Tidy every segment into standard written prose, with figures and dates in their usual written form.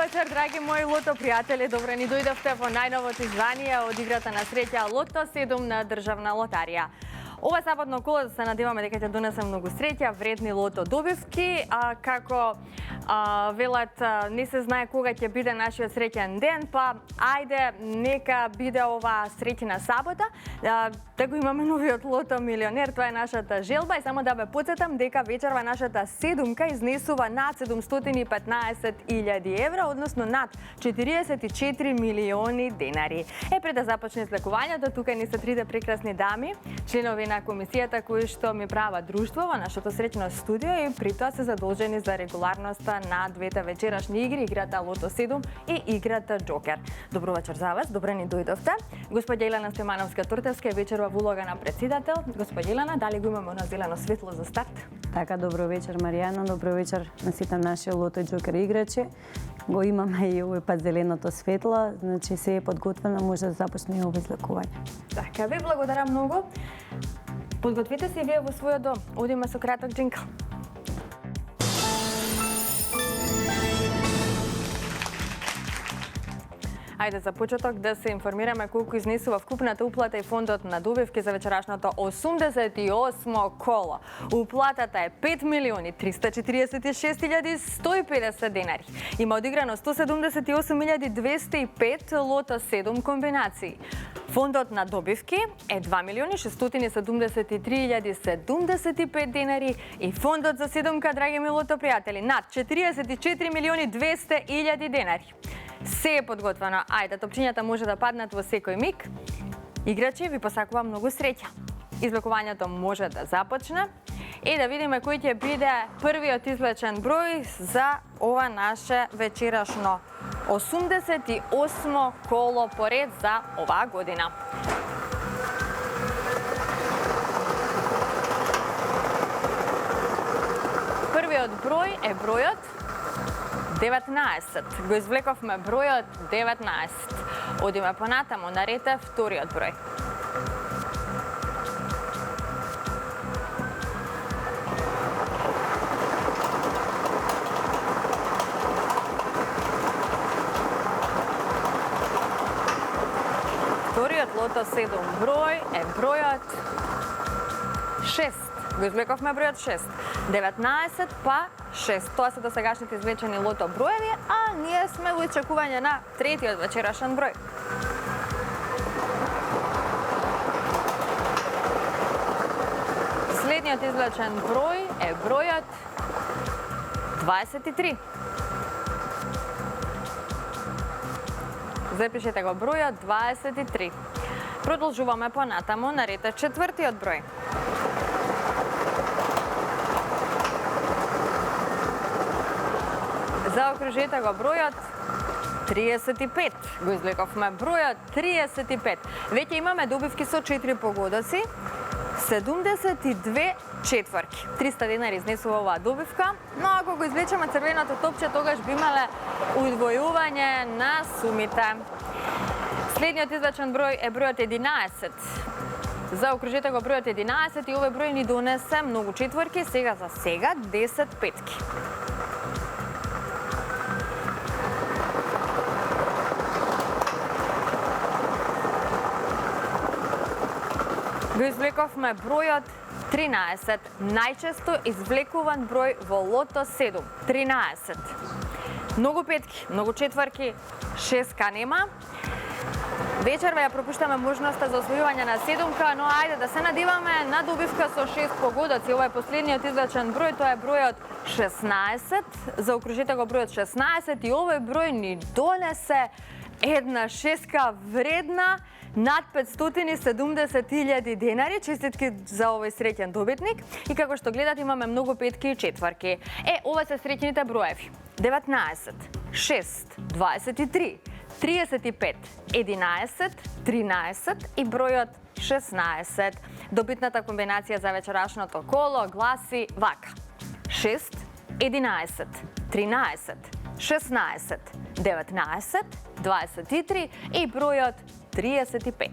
вечер, драги мои лото пријатели. Добро ни дојдовте во најновото издание од играта на среќа Лото 7 на Државна лотарија. Ова саботно коло се надеваме дека ќе донесе многу среќа, вредни лото добивки, како велат не се знае кога ќе биде нашиот среќен ден, па ајде нека биде ова среќна сабота, да го имаме новиот лото милионер, тоа е нашата желба и само да ве потсетам дека вечерва нашата седумка изнесува над 715.000 евра, односно над 44 милиони денари. Пред да започне излекувањето, тука ни се трите прекрасни дами, членови на комисијата кои што ми прават друштво во нашето среќно студио и при тоа се задолжени за регуларноста на двете вечерашни игри, играта Лото 7 и играта Джокер. Добро вечер за вас, добре ни дојдовте. Господја Елена Стемановска-Туртевска е вечерва во улога на председател. Господја Елена, дали го имаме на зелено светло за старт? Така, добро вечер Маријана, добро вечер на сите наши Лото Джокер играчи. Го имаме и овој пат зеленото светло, значи се е подготвено, може да започне и ово излекување. Така, ви благодарам многу. Подготвите се и вие во својот дом. Одиме со краток джинкл. Ајде за почеток да се информираме колку изнесува вкупната уплата и фондот на добивки за вечерашното 88 коло. Уплатата е 5.346.150 денари. Има одиграно 178.205 лото 7 комбинации. Фондот на добивки е 2.673.075 денари и фондот за седумка, драги ми лото пријатели, над 44.200.000 денари. Се е подготвено. Ајде, топчињата може да паднат во секој миг. Играчи, ви посакувам многу среќа. Излекувањето може да започне и да видиме кој ќе биде првиот извлечен број за ова наше вечерашно 88 коло поред за оваа година. Првиот број е бројот 19. Го извлековме бројот 19. Одиме понатаму, на ред е вториот број. Вториот лото 7 број е бројот 6. Го извлековме бројот 6. 19 па 6. Тоа се досегашните извлечени лото броеви, а ние сме во очекување на третиот вечерашен број. Следниот извлечен број е бројот 23. Запишете го бројот 23. Продолжуваме понатаму, на ред е четвртиот број. Заокружете го бројот 35. Го извлековме бројот 35. Веќе имаме добивки со 4 погодоци, 72 четврки. 300 денари изнесува оваа добивка, но ако го извлечеме црвеното топче, тогаш би имале удвојување на сумите. Следниот извлечен број е бројот 11. Заокружете го бројот 11 и овој број ни донесе многу четврки, сега за сега 10 петки. Го извлековме бројот 13. Најчесто извлекуван број во лото 7. 13. Многу петки, многу четврки, шестка нема. Вечерва ја пропуштаме можноста за освојување на седумка, но ајде да се надеваме на добивка со 6 погодоци. Ова е последниот извлечен број, тоа е бројот 16. Заокружете го бројот 16 и овој број ни донесе една шестка вредна над 570.000 денари. Честитки за овој среќен добитник. И како што гледате, имаме многу петки и четврки. Ова се среќните броеви. 19, 6, 23, 35, 11, 13 и бројот 16. Добитната комбинација за вечерашното коло гласи вака. 6, 11, 13, 16, 19, 23 и бројот 35.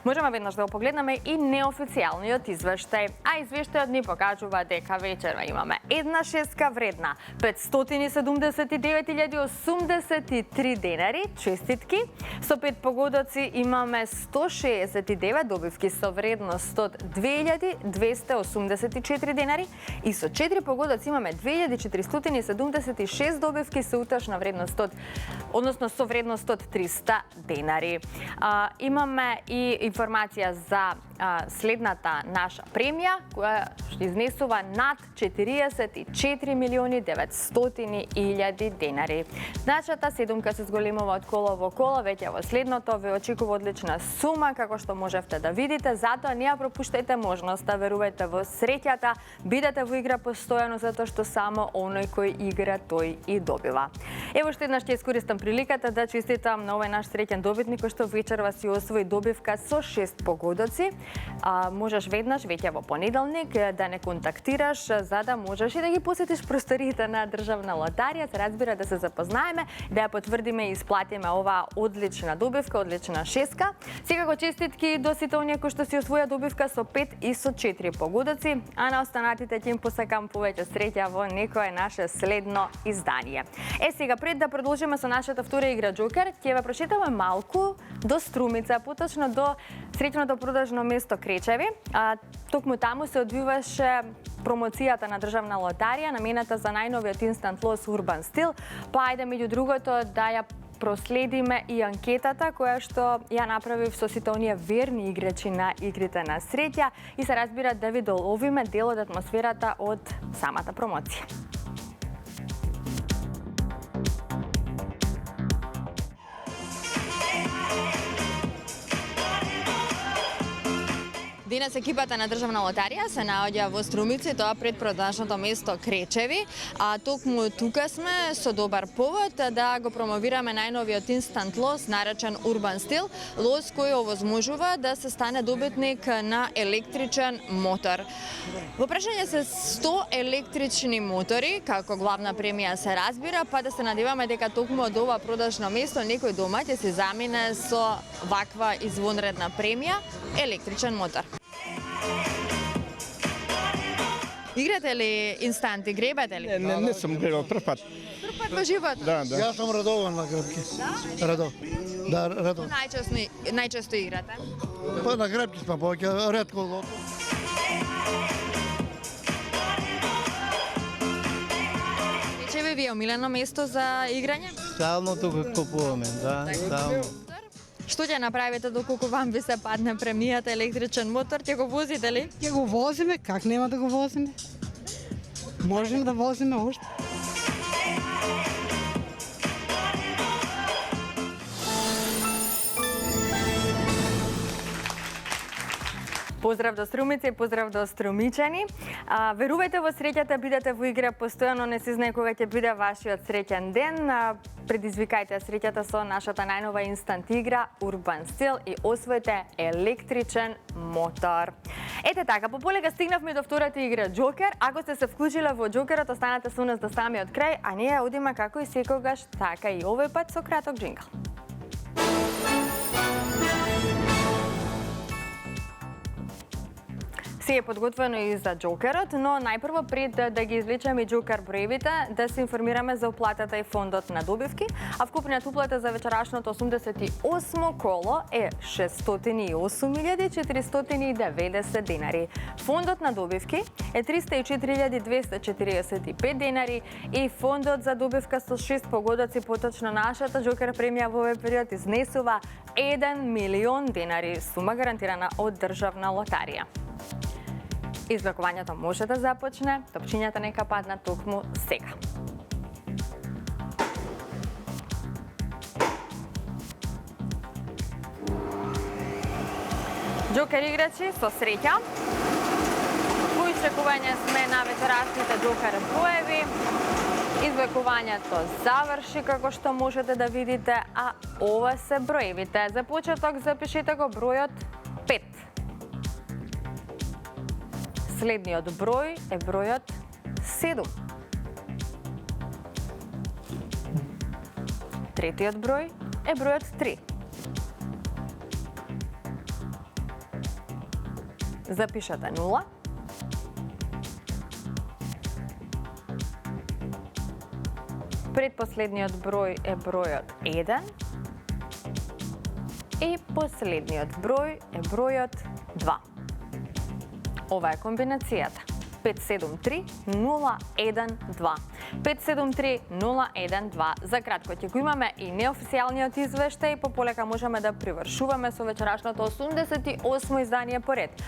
Можеме веднаш да го погледнеме и неофицијалниот извештај, а извештајот ни покажува дека вечерва имаме една шеска вредна 579.083 денари, честитки. Со 5 погодоци имаме 169 добивки со вредност од 2.284 денари и со 4 погодоци имаме 2.476 добивки со утрешна вредност со вредност од 300 денари. Имаме и информација за следната наша премија, која што изнесува над 44.900.000 денари. Нашата седумка се зголемува од коло во коло, веќе во следното ве очекува одлична сума, како што можевте да видите, затоа не ја пропуштајте можноста, верувајте во среќата, бидете во игра постојано, затоа што само оној кој игра, тој и добива. Ево што еднаш ќе искористам приликата да честитам на овој наш среќен добитник, кој што вечерва си освои добивка со 6 погодоци. Можеш веднаш, веќе во понеделник, да не контактираш, за да можеш и да ги посетиш просториите на Државна лотарија, се разбира да се запознаеме, да ја потврдиме и исплатиме оваа одлична добивка, одлична шеска. Секако честитки до сите оние кои што си освоја добивка со 5 и со 4 погодоци, а на останатите ќе им посакам повеќе среќа во некое наше следно издание. Сега пред да продолжиме со нашата втора игра Џокер, ќе ве прошетаме малку до Струмица, поточно до среќното продажно место Кречеви. Токму таму се одвиваше промоцијата на Државна лотарија, намената за најновиот инстант лос Урбан Стил, па ајде меѓу другото да ја проследиме и анкетата која што ја направив со сите оние верни играчи на игрите на среќа и се разбира да ви доловиме дел од атмосферата од самата промоција. Денес екипата на Државна лотарија се наоѓа во Струмица, тоа пред продажното место Кречеви, а токму тука сме со добар повод да го промовираме најновиот инстант лос наречен Урбан Стил, лос кој овозможува да се стане добитник на електричен мотор. Во прашање се 100 електрични мотори, како главна премија се разбира, па да се надеваме дека токму од ова продажно место некој дома ќе се замине со ваква извонредна премија електричен мотор. Играте ли инстанти, гребате ли? Не сум гребал прв пат. Прв пат во живот? Да. Јас сум редовен на гребки. Да? Редовно. Најчесто играте? Па на гребки сме повеќе, ретко лото. Кречеви ви е омилено место за играње? Стално тука купуваме, да, стално. Што ќе направите доколку вам ви се падне премијата електричен мотор, ќе го возите ли? Ќе го возиме, как нема да го возиме? Можеме да возиме уште. Поздрав до Струмица и поздрав до струмичани. Верувајте во среќата, бидете во игра постојано, не се знае кога ќе биде вашиот среќен ден. Предизвикајте среќата со нашата најнова инстант игра Урбан Стил и освојте електричен мотор. Ете така, пополека стигнавме до втората игра Џокер. Ако сте се вклучиле во Џокерот, останете со нас до самиот крај, а ние одиме како и секогаш, така и овој пат со краток џингл. Се е подготвено и за Џокерот, но најпрво пред да ги извлечеме Џокер броевите, да се информираме за уплатата и фондот на добивки, а вкупниот уплата за вечерашното 88 коло е 608.490 денари. Фондот на добивки е 304.245 денари и фондот за добивка со 6 погодоци, поточно нашата Џокер премија во овој период изнесува 1 милион денари, сума гарантирана од Државна лотарија. Извлекувањето може да започне, топчињата нека паднат токму сега. Џокер играчи, со среќа. Во исчекување сме на вечерашните Џокер броеви. Извлекувањето заврши, како што можете да видите, а ова се броевите. За почеток запишете го бројот 5. Следниот број е бројот 7. Третиот број е бројот 3. запишете 0. Предпоследниот број е бројот 1. И последниот број е бројот 2. Ова е комбинацијата. 573-012. 573-012. За кратко ќе го имаме и неофицијалниот извештај, пополека можеме да привршуваме со вечерашното 88 издание поред.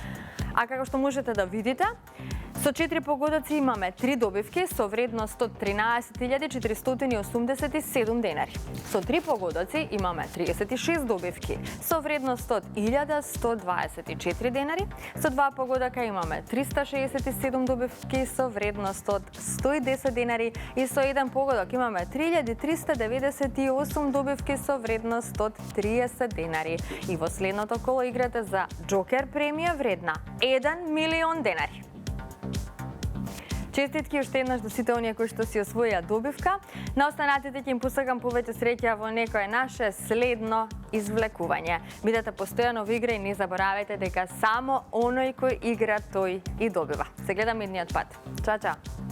А како што можете да видите, со 4 погодоци имаме 3 добивки со вредност од 13.487 денари. Со 3 погодоци имаме 36 добивки со вредност од 1.124 денари. Со 2 погодока имаме 367 добивки со вредност од 110 денари и со 1 погодок имаме 3398 добивки со вредност од 30 денари. И во следното коло играте за Джокер премија вредна 1 милион денари. Честитки уште еднаш до сите оние кои што си освоија добивка. На останатите ќе им посакам повеќе среќа во некое наше следно извлекување. Бидете постојано во игра и не заборавајте дека само оној кој игра тој и добива. Се гледаме идниот пат. Чао, чао!